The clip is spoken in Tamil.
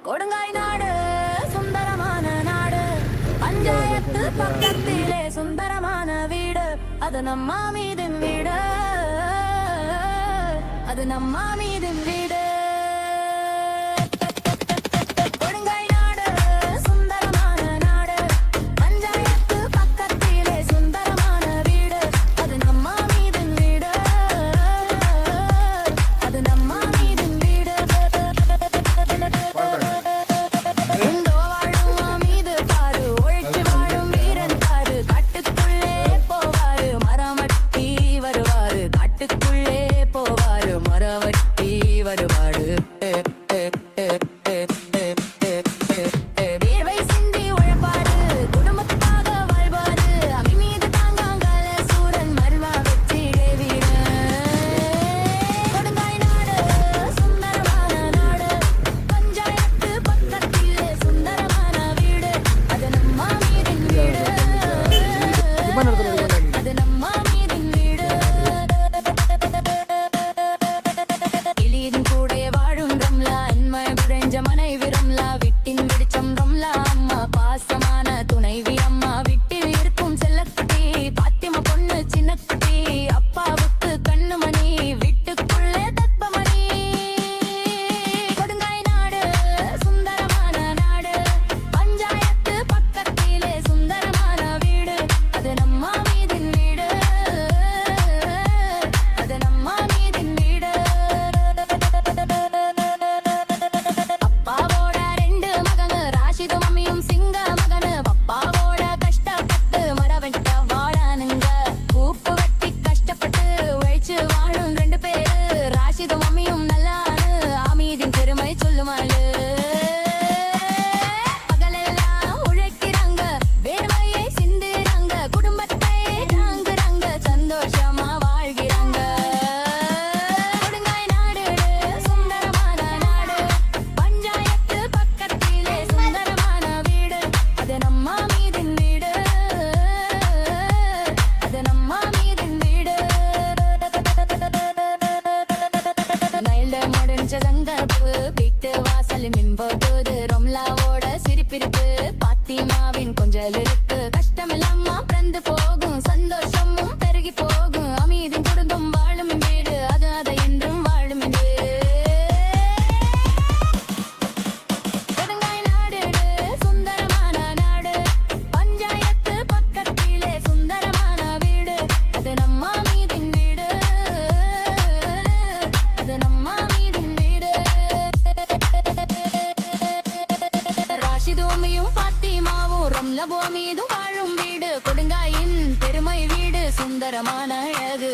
கொடுங்காய் நாடு சுந்தரமான நாடு, பஞ்சாயத்து பக்கத்திலே சுந்தரமான வீடு, அது நம்ம மீதின் வீடு, அது நம்ம மீதின் வீடு. பாத்திமாவின் கொஞ்சல் இருக்கு, கஷ்டமெல்லாம் பிறந்து போகும், சந்தோஷமும் பெருகி போகும், அமைதியின் குடும்பம் வாழும் வீடு, அது அதை என்றும் வாழும் வீடு. கொடுங்காய் நாடு சுந்தரமான நாடு, பஞ்சாயத்து பக்கத்திலே சுந்தரமான வீடு, அது நம்ம மீதின் வீடு, அது நம்ம மீதின் வீடு. ராஷிதோமியும் பாத்திமாவும் ரம்லா மீதும் வாழும் வீடு, கொடுங்காயின் பெருமை வீடு, சுந்தரமான அழகு